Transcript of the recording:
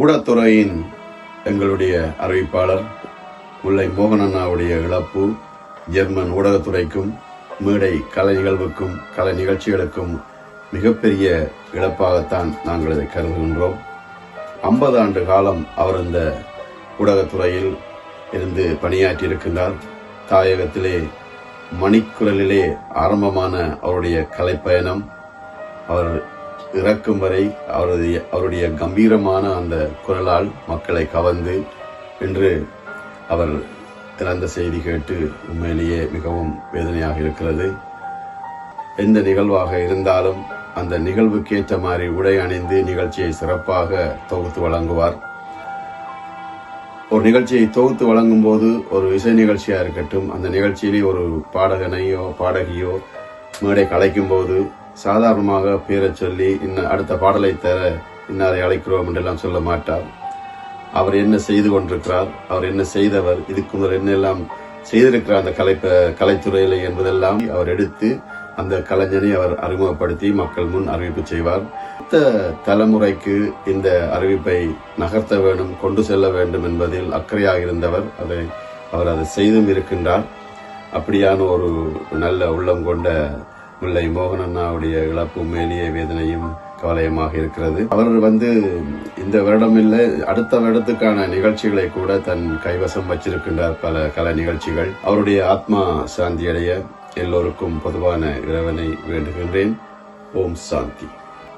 ஊடகத்துறையின் எங்களுடைய அறிவிப்பாளர் முல்லை மோகனண்ணாவுடைய இழப்பு ஜெர்மன் ஊடகத்துறைக்கும் மேடை கலை நிகழ்வுக்கும் கலை நிகழ்ச்சிகளுக்கும் மிகப்பெரிய இழப்பாகத்தான் நாங்கள் இதை கருதுகின்றோம். 50 ஆண்டு காலம் அவர் இந்த ஊடகத்துறையில் இருந்து பணியாற்றியிருக்கின்றார். தாயகத்திலே மணிக்குரலிலே ஆரம்பமான அவருடைய கலைப்பயணம் அவர் இறக்கும் வரை அவருடைய கம்பீரமான அந்த குரலால் மக்களை கவர்ந்து இன்று அவர் இறந்த செய்தி கேட்டு உண்மையிலேயே மிகவும் வேதனையாக இருக்கிறது. எந்த நிகழ்வாக இருந்தாலும் அந்த நிகழ்வுக்கேற்ற மாதிரி உடை அணிந்து நிகழ்ச்சியை சிறப்பாக தொகுத்து வழங்குவார். ஒரு நிகழ்ச்சியை தொகுத்து வழங்கும் போது ஒரு இசை நிகழ்ச்சியா இருக்கட்டும், அந்த நிகழ்ச்சியிலே ஒரு பாடகனையோ பாடகியோ மேடை கலைக்கும் போது சாதாரணமாக பேரை சொல்லி அடுத்த பாடலை தர இன்னாரை அழைக்கிறோம் என்றெல்லாம் சொல்ல மாட்டார். அவர் என்ன செய்து கொண்டிருக்கிறார், அவர் என்ன செய்தவர், இதுக்கு முதல் என்னெல்லாம் செய்திருக்கிறார் அந்த கலைத்துறையில என்பதெல்லாம் அவர் எடுத்து அந்த கலைஞனை அவர் அறிமுகப்படுத்தி மக்கள் முன் அறிவிப்பு செய்வார். அடுத்த தலைமுறைக்கு இந்த அறிவிப்பை நகர்த்த வேண்டும், கொண்டு செல்ல வேண்டும் என்பதில் அக்கறையாக இருந்தவர். அவர் அதை செய்தும் இருக்கின்றார். அப்படியான ஒரு நல்ல உள்ளம் கொண்ட முல்லை மோகனண்ணாவுடைய இழப்பு மேலேயே வேதனையும் கவலையமாக இருக்கிறது. அவர் இந்த வருடம் இல்லை, அடுத்த வருடத்துக்கான நிகழ்ச்சிகளை கூட தன் கைவசம் வச்சிருக்கின்றார், பல கலை நிகழ்ச்சிகள். அவருடைய ஆத்மா சாந்தி அடைய எல்லோருக்கும் பொதுவான இறைவனை வேண்டுகின்றேன். ஓம் சாந்தி.